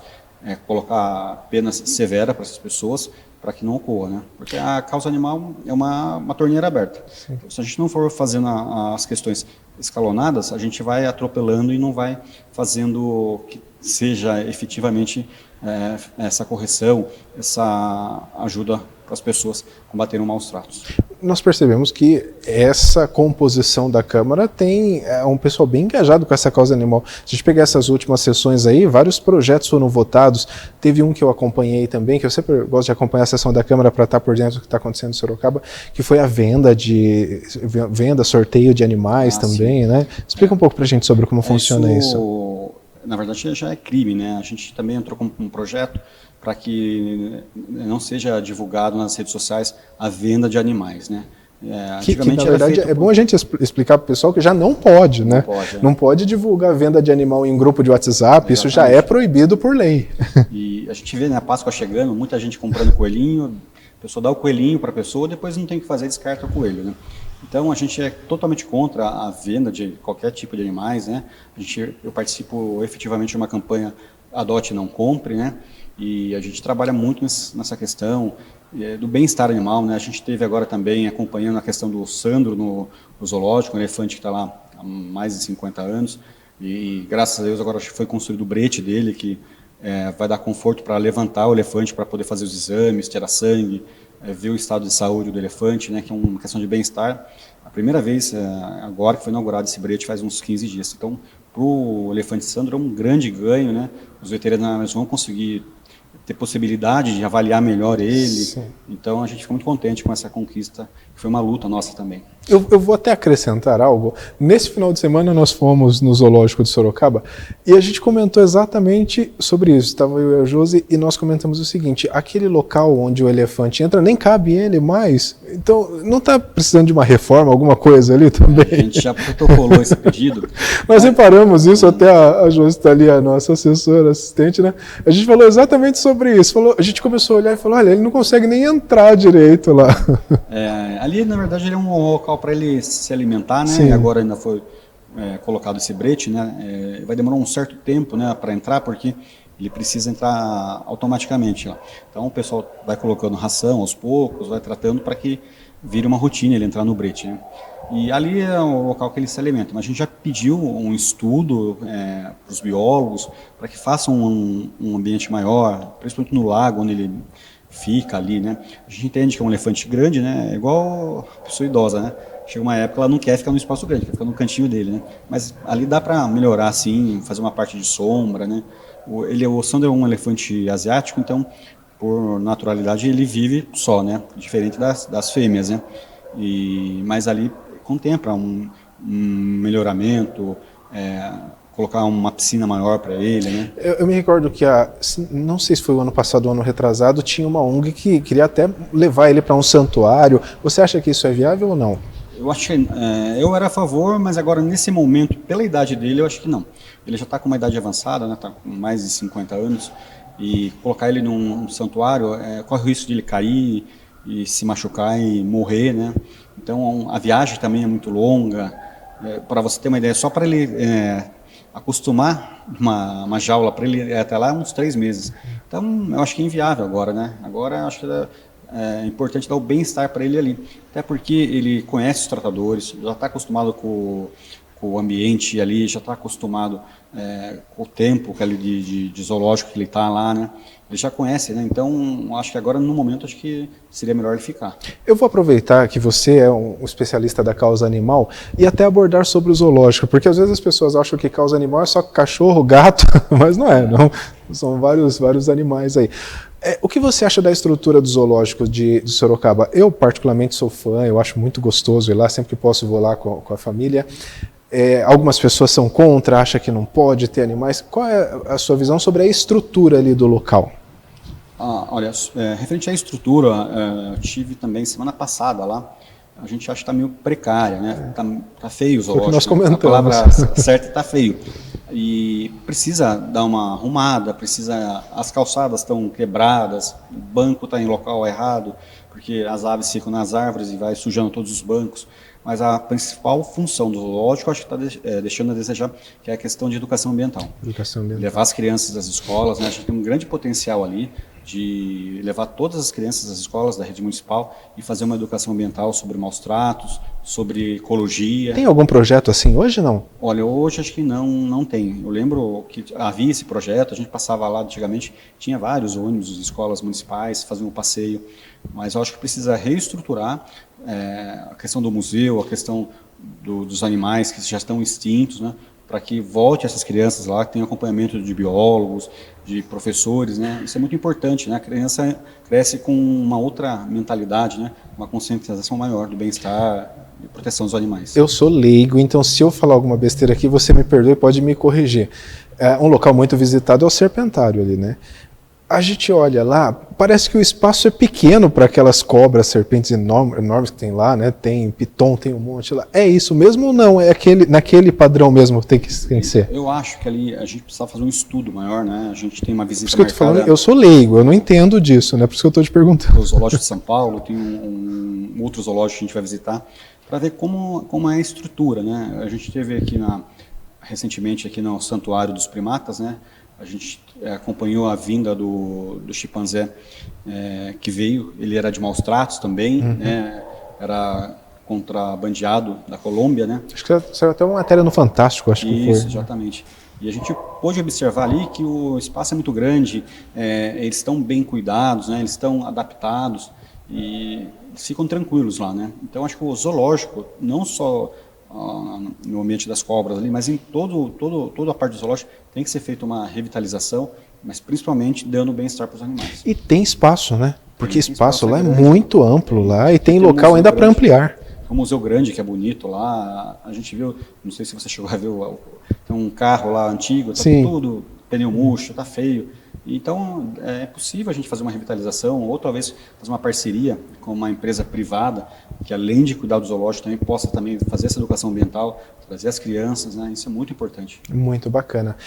colocar penas severas para essas pessoas, para que não ocorra, né? Porque a causa animal é uma torneira aberta. Então, se a gente não for fazendo as questões escalonadas, a gente vai atropelando e não vai fazendo que seja efetivamente essa correção, essa ajuda para as pessoas combaterem maus tratos. Nós percebemos que essa composição da Câmara tem um pessoal bem engajado com essa causa animal. Se a gente pegar essas últimas sessões aí, vários projetos foram votados. Teve um que eu acompanhei também, que eu sempre gosto de acompanhar a sessão da Câmara para estar por dentro do que está acontecendo em Sorocaba, que foi a sorteio de animais também, né? Explica um pouco para a gente sobre como funciona isso. Na verdade, já é crime, né? A gente também entrou com um projeto para que não seja divulgado nas redes sociais a venda de animais, né? Que na verdade é bom a gente explicar para o pessoal que já não pode, né? Não pode divulgar a venda de animal em grupo de WhatsApp, exatamente. Isso já é proibido por lei. E a gente vê, né, a Páscoa chegando, muita gente comprando coelhinho, a pessoa dá o coelhinho para a pessoa, depois não tem o que fazer, descarta o coelho, né? Então a gente é totalmente contra a venda de qualquer tipo de animais, né? Eu participo efetivamente de uma campanha Adote Não Compre, né? E a gente trabalha muito nessa questão do bem-estar animal, né? A gente teve agora também acompanhando a questão do Sandro no zoológico, um elefante que está lá há mais de 50 anos, e graças a Deus agora foi construído o brete dele, que vai dar conforto para levantar o elefante, para poder fazer os exames, tirar sangue, ver o estado de saúde do elefante, né? Que é uma questão de bem-estar. A primeira vez agora que foi inaugurado esse brete faz uns 15 dias. Então, para o elefante Sandro é um grande ganho, né? Os veterinários vão conseguir ter possibilidade de avaliar melhor ele. Sim. Então a gente fica muito contente com essa conquista, que foi uma luta nossa também. Eu vou até acrescentar algo. Nesse final de semana nós fomos no zoológico de Sorocaba e a gente comentou exatamente sobre isso. Estava eu e a Josi e nós comentamos o seguinte: aquele local onde o elefante entra, nem cabe ele mais. Então não está precisando de uma reforma, alguma coisa ali também? A gente já protocolou esse pedido. Nós reparamos isso, até a Josi está ali, a nossa assessora, assistente, né? A gente falou exatamente sobre isso. A gente começou a olhar e falou: olha, ele não consegue nem entrar direito lá. Ali, na verdade, ele é um local para ele se alimentar, né? Sim. E agora ainda foi colocado esse brete, né? Vai demorar um certo tempo, né, para entrar, porque ele precisa entrar automaticamente lá. Então o pessoal vai colocando ração aos poucos, vai tratando para que vire uma rotina ele entrar no brete, né? E ali é o local que ele se alimenta. Mas a gente já pediu um estudo para os biólogos para que façam um ambiente maior, principalmente no lago onde ele fica ali, né? A gente entende que é um elefante grande, né? É igual a pessoa idosa, né? Chega uma época, ela não quer ficar no espaço grande, quer ficar no cantinho dele, né? Mas ali dá para melhorar, sim, fazer uma parte de sombra, né? O Sandro é um elefante asiático, então, por naturalidade, ele vive só, né? Diferente das fêmeas, né? Mas ali contempla um melhoramento, colocar uma piscina maior para ele, né? Eu me recordo que, não sei se foi o ano passado ou ano retrasado, tinha uma ONG que queria até levar ele para um santuário. Você acha que isso é viável ou não? Eu acho que eu era a favor, mas agora nesse momento, pela idade dele, eu acho que não. Ele já está com uma idade avançada, né? Está com mais de 50 anos, e colocar ele num santuário corre o risco de ele cair e se machucar e morrer, né? Então a viagem também é muito longa. Para você ter uma ideia, só para ele acostumar uma jaula para ele até lá uns 3 meses. Então eu acho que é inviável agora, né? Agora eu acho que é importante dar o bem-estar para ele ali, até porque ele conhece os tratadores, já está acostumado com o ambiente ali, já está acostumado com o tempo de zoológico que ele está lá, né? Ele já conhece, né? Então acho que agora no momento acho que seria melhor ele ficar. Eu vou aproveitar que você é um especialista da causa animal e até abordar sobre o zoológico, porque às vezes as pessoas acham que causa animal é só cachorro, gato, mas não é, não. São vários animais aí. O que você acha da estrutura do zoológico de Sorocaba? Eu particularmente sou fã, eu acho muito gostoso ir lá, sempre que posso vou lá com a família. Algumas pessoas são contra, acham que não pode ter animais. Qual é a sua visão sobre a estrutura ali do local? Olha, referente à estrutura, eu tive também semana passada lá. A gente acha que está meio precária, né? Tá feio o zoológico. Foi o que nós comentamos. A palavra certa está feio. E precisa dar uma arrumada, as calçadas estão quebradas, o banco está em local errado, porque as aves ficam nas árvores e vai sujando todos os bancos. Mas a principal função do zoológico, acho que está deixando a desejar, que é a questão de educação ambiental. Educação ambiental. Levar as crianças das escolas, né? A gente tem um grande potencial ali de levar todas as crianças das escolas da rede municipal e fazer uma educação ambiental sobre maus tratos, sobre ecologia. Tem algum projeto assim hoje, não? Olha, hoje acho que não tem. Eu lembro que havia esse projeto, a gente passava lá antigamente, tinha vários ônibus de escolas municipais, faziam um passeio, mas eu acho que precisa reestruturar a questão do museu, a questão dos animais que já estão extintos, né? Para que volte essas crianças lá, que tenham acompanhamento de biólogos, de professores, né? Isso é muito importante, né? A criança cresce com uma outra mentalidade, né? Uma conscientização maior do bem-estar e proteção dos animais. Eu sou leigo, então se eu falar alguma besteira aqui, você me perdoe, pode me corrigir. Um local muito visitado é o Serpentário ali, né? A gente olha lá, parece que o espaço é pequeno para aquelas cobras, serpentes enormes que tem lá, né? Tem piton, tem um monte lá. É isso mesmo ou não? É naquele padrão mesmo tem que ser? Eu acho que ali a gente precisa fazer um estudo maior, né? A gente tem uma visita Por isso que eu tô falando, eu sou leigo, eu não entendo disso, né? Por isso que eu estou te perguntando. O Zoológico de São Paulo, tem um outro zoológico que a gente vai visitar, para ver como é a estrutura, né? A gente teve aqui recentemente aqui no Santuário dos Primatas, né? A gente acompanhou a vinda do chimpanzé que veio, ele era de maus tratos também, né? Era contrabandeado da Colômbia, né? Acho que saiu até uma matéria no Fantástico, acho que foi. Isso, exatamente. E a gente pôde observar ali que o espaço é muito grande, eles estão bem cuidados, né? Eles estão adaptados e eles ficam tranquilos lá, né? Então acho que o zoológico, não só no ambiente das cobras ali, mas em toda a parte do zoológico tem que ser feita uma revitalização, mas principalmente dando bem-estar para os animais. E tem espaço, né? Porque espaço lá é muito amplo lá e tem local ainda para ampliar. Um museu grande que é bonito lá, a gente viu, não sei se você chegou a ver, tem um carro lá antigo, tá tudo pneu murcho, tá feio. Então é possível a gente fazer uma revitalização ou talvez fazer uma parceria com uma empresa privada que além de cuidar do zoológico também possa também fazer essa educação ambiental, trazer as crianças, né? Isso é muito importante. Muito bacana.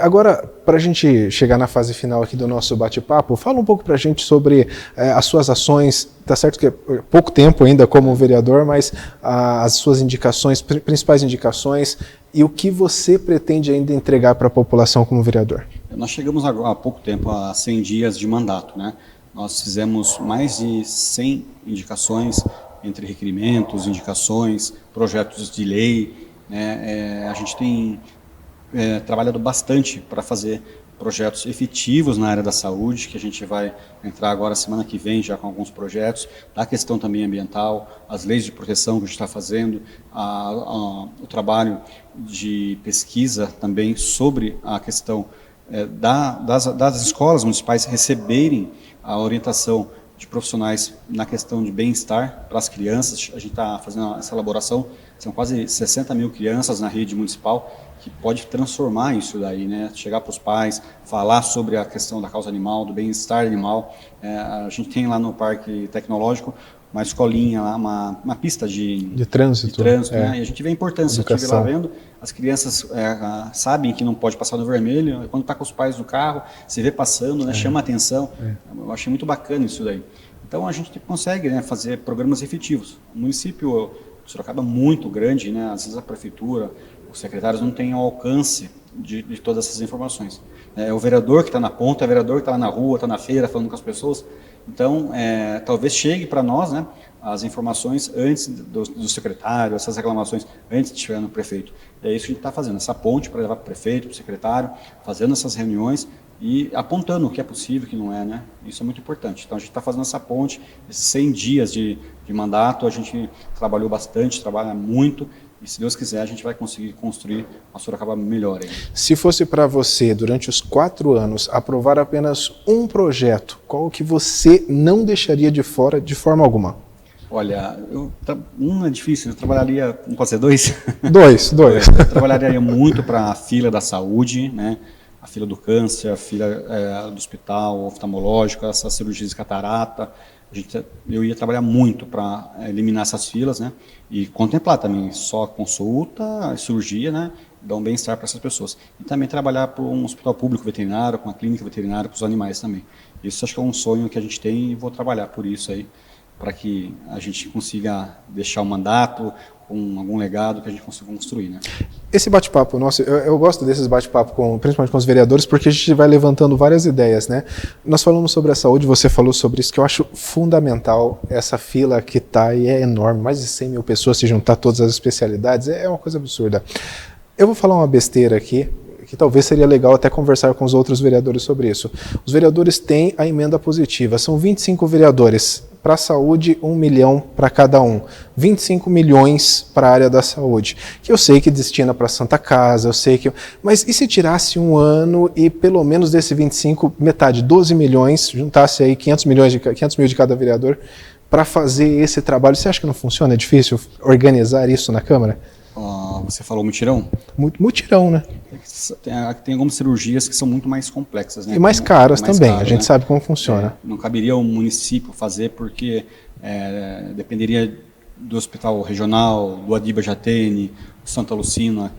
Agora, para a gente chegar na fase final aqui do nosso bate-papo, fala um pouco para a gente sobre as suas ações. Tá certo que é pouco tempo ainda como vereador, mas as suas indicações, principais indicações e o que você pretende ainda entregar para a população como vereador. Nós chegamos há pouco tempo a 100 dias de mandato, né? Nós fizemos mais de 100 indicações entre requerimentos, indicações, projetos de lei, né? A gente tem trabalhado bastante para fazer projetos efetivos na área da saúde, que a gente vai entrar agora semana que vem já com alguns projetos, da questão também ambiental, as leis de proteção que a gente está fazendo, o trabalho de pesquisa também sobre a questão das escolas municipais receberem a orientação de profissionais na questão de bem-estar para as crianças. A gente está fazendo essa elaboração, são quase 60 mil crianças na rede municipal, que pode transformar isso daí, né? Chegar para os pais, falar sobre a questão da causa animal, do bem-estar animal. A gente tem lá no Parque Tecnológico uma escolinha lá, uma pista de trânsito, né? E a gente vê a importância, eu estive lá vendo, as crianças sabem que não pode passar no vermelho, quando está com os pais no carro, você vê passando, né? Chama a atenção, eu achei muito bacana isso daí. Então a gente consegue, né, fazer programas efetivos. O município de Sorocaba é muito grande, né? Às vezes a prefeitura, os secretários não têm o alcance de todas essas informações. É o vereador que está na ponta, é o vereador que está lá na rua, está na feira, falando com as pessoas. Então, talvez chegue para nós, né, as informações antes do secretário, essas reclamações antes de chegar no prefeito. É isso que a gente está fazendo, essa ponte para levar para o prefeito, para o secretário, fazendo essas reuniões e apontando o que é possível, o que não é, né? Isso é muito importante. Então, a gente está fazendo essa ponte, esses 100 dias de mandato, a gente trabalhou bastante, trabalha muito, e se Deus quiser, a gente vai conseguir construir uma Sorocaba melhor aí. Se fosse para você, durante os 4 anos, aprovar apenas um projeto, qual que você não deixaria de fora de forma alguma? Olha, é difícil, eu trabalharia, não pode ser dois? Dois. Eu trabalharia muito para a fila da saúde, né? A fila do câncer, a fila do hospital oftalmológico, essas cirurgias de catarata. Eu ia trabalhar muito para eliminar essas filas, né? E contemplar também só consulta, cirurgia, né? Dar um bem-estar para essas pessoas. E também trabalhar para um hospital público veterinário, com uma clínica veterinária para os animais também. Isso acho que é um sonho que a gente tem e vou trabalhar por isso aí, para que a gente consiga deixar o mandato com algum legado que a gente consiga construir, né? Esse bate-papo, nossa, eu gosto desses bate-papo, principalmente com os vereadores, porque a gente vai levantando várias ideias, né? Nós falamos sobre a saúde, você falou sobre isso, que eu acho fundamental, essa fila que está e é enorme, mais de 100 mil pessoas, se juntar todas as especialidades, é uma coisa absurda. Eu vou falar uma besteira aqui, que talvez seria legal até conversar com os outros vereadores sobre isso. Os vereadores têm a emenda positiva, são 25 vereadores, para a saúde 1 milhão para cada um, 25 milhões para a área da saúde, que eu sei que destina para a Santa Casa, eu sei que... Mas e se tirasse um ano e pelo menos desse 25, metade, 12 milhões, juntasse aí 500 mil de cada vereador para fazer esse trabalho? Você acha que não funciona? É difícil organizar isso na Câmara? Você falou mutirão? Mutirão, né? Tem algumas cirurgias que são muito mais complexas, né? E mais caras também, a gente sabe como funciona. Não caberia o município fazer porque dependeria do hospital regional, do Adiba Jatene, do Santa Lucina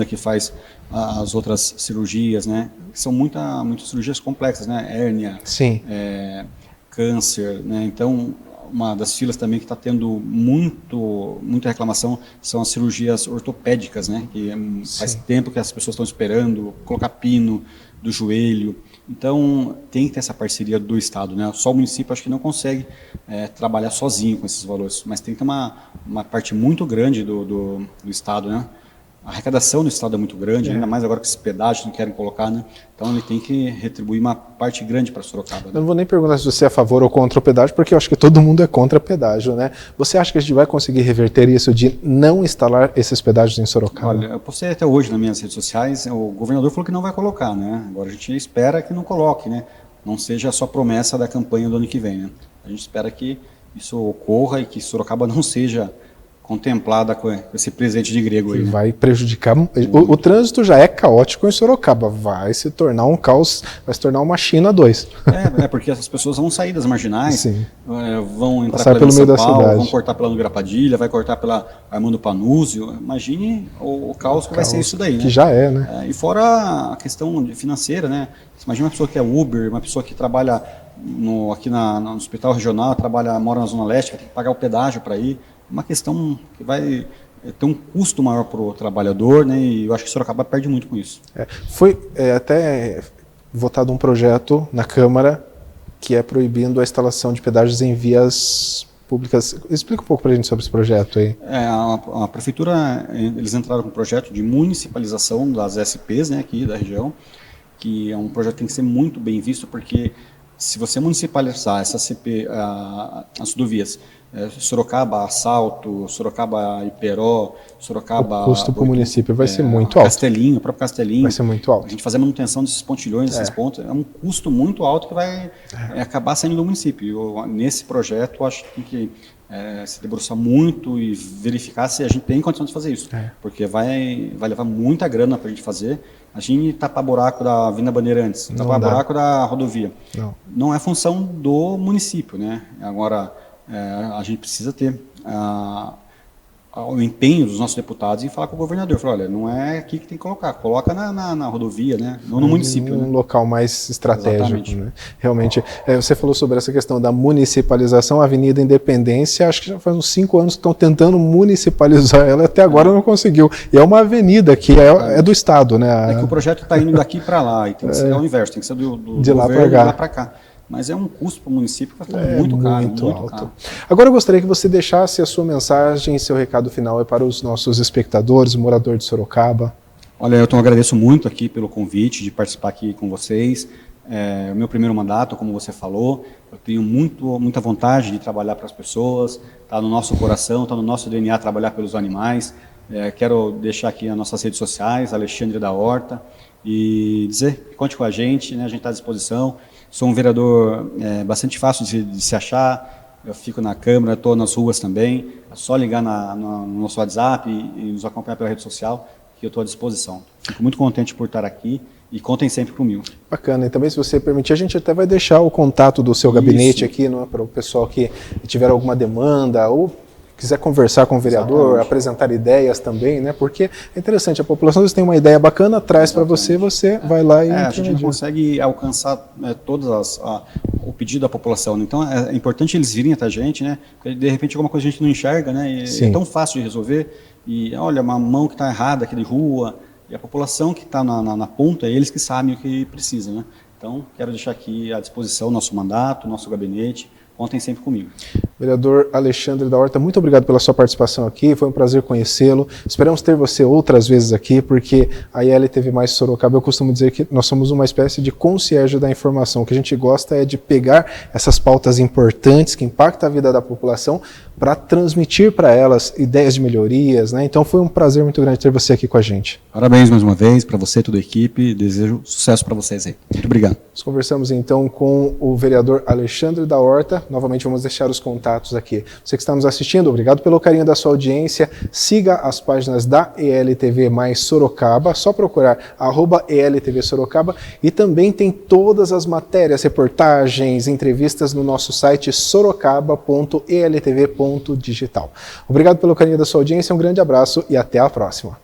que faz as outras cirurgias, né? São muitas cirurgias complexas, né? Hérnia, câncer, né? Então, uma das filas também que está tendo muita reclamação são as cirurgias ortopédicas, né? Que faz tempo que as pessoas estão esperando, colocar pino do joelho. Então, tem que ter essa parceria do Estado, né? Só o município acho que não consegue trabalhar sozinho com esses valores, mas tem que ter uma parte muito grande do Estado, né? A arrecadação do Estado é muito grande, ainda mais agora que esses pedágios não querem colocar, né? Então ele tem que retribuir uma parte grande para Sorocaba. Né? Eu não vou nem perguntar se você é a favor ou contra o pedágio, porque eu acho que todo mundo é contra pedágio, né? Você acha que a gente vai conseguir reverter isso de não instalar esses pedágios em Sorocaba? Olha, eu postei até hoje nas minhas redes sociais, o governador falou que não vai colocar, né? Agora a gente espera que não coloque, né? Não seja só promessa da campanha do ano que vem, né? A gente espera que isso ocorra e que Sorocaba não seja contemplada com esse presente de grego aí. Vai prejudicar. O trânsito já é caótico em Sorocaba, vai se tornar um caos, vai se tornar uma China 2. Porque as pessoas vão sair das marginais, vão entrar passar pelo meio da cidade, vão cortar pela Nogueira Padilha, vai cortar pela Armando Panúzio. Imagine o caos que vai ser isso daí, né? Que já é, né? E fora a questão financeira, né? Imagina uma pessoa que é Uber, uma pessoa que trabalha aqui no hospital regional, mora na Zona Leste, vai ter que pagar o pedágio para ir. Uma questão que vai ter um custo maior para o trabalhador, né? E eu acho que Sorocaba perde muito com isso. Foi até votado um projeto na Câmara que é proibindo a instalação de pedágios em vias públicas. Explica um pouco para a gente sobre esse projeto aí. A prefeitura, eles entraram com um projeto de municipalização das SPs, né, aqui da região, que é um projeto que tem que ser muito bem visto, porque se você municipalizar essa CP, as rodovias, Sorocaba Assalto, Sorocaba Iperó, Sorocaba... O custo para o município vai ser muito alto. Castelinho, o próprio Castelinho. Vai ser muito alto. A gente fazer a manutenção desses pontilhões, desses pontos, é um custo muito alto que vai acabar saindo do município. Nesse projeto, eu acho que tem que se debruçar muito e verificar se a gente tem condição de fazer isso. Porque vai levar muita grana para a gente fazer. A gente tapar buraco da Avenida Bandeirantes, tapar buraco da rodovia. Não é função do município, né? Agora, a gente precisa ter o empenho dos nossos deputados em falar com o governador. Falar, olha, não é aqui que tem que colocar, coloca na rodovia, né? Não no município. Um local mais estratégico. Né? Realmente. Você falou sobre essa questão da municipalização, a Avenida Independência, acho que já faz uns 5 anos que estão tentando municipalizar ela, até agora não conseguiu. E é uma avenida que é do Estado, né? É que o projeto está indo daqui para lá, e tem que ser ao inverso, tem que ser de lá para cá. Mas é um custo para o município que é muito caro, muito alto. Caro. Agora eu gostaria que você deixasse a sua mensagem, seu recado final para os nossos espectadores, moradores de Sorocaba. Olha, eu agradeço muito aqui pelo convite de participar aqui com vocês. O meu primeiro mandato, como você falou, eu tenho muita vontade de trabalhar para as pessoas, está no nosso coração, está no nosso DNA trabalhar pelos animais. Quero deixar aqui as nossas redes sociais, Alexandre da Horta, e dizer que conte com a gente, né, a gente está à disposição. Sou um vereador bastante fácil de se achar, eu fico na Câmara, estou nas ruas também, é só ligar no nosso WhatsApp e nos acompanhar pela rede social, que eu estou à disposição. Fico muito contente por estar aqui e contem sempre comigo. Bacana, e também se você permitir, a gente até vai deixar o contato do seu gabinete aqui, né, para o pessoal que tiver alguma demanda ou quiser conversar com o vereador, apresentar ideias também, né? Porque é interessante, a população às vezes tem uma ideia bacana, traz para você, vai lá e... a gente não consegue alcançar o pedido da população, né? Então é importante eles virem até a gente, né? Porque de repente alguma coisa a gente não enxerga, né? E é tão fácil de resolver, e olha, uma mão que está errada aqui de rua, e a população que está na ponta, é eles que sabem o que precisa, né? Então quero deixar aqui à disposição o nosso mandato, o nosso gabinete. Contem sempre comigo. Vereador Alexandre da Horta, muito obrigado pela sua participação aqui, foi um prazer conhecê-lo. Esperamos ter você outras vezes aqui, porque a ILTV Mais Sorocaba, eu costumo dizer que nós somos uma espécie de concierge da informação. O que a gente gosta é de pegar essas pautas importantes que impactam a vida da população para transmitir para elas ideias de melhorias, né? Então foi um prazer muito grande ter você aqui com a gente. Parabéns mais uma vez para você e toda a equipe, desejo sucesso para vocês aí. Muito obrigado. Nós conversamos então com o vereador Alexandre da Horta, novamente vamos deixar os contatos aqui. Você que está nos assistindo, obrigado pelo carinho da sua audiência, siga as páginas da ELTV Mais Sorocaba, só procurar @ELTV Sorocaba, e também tem todas as matérias, reportagens, entrevistas no nosso site sorocaba.eltv.digital. Obrigado pelo carinho da sua audiência, um grande abraço e até a próxima.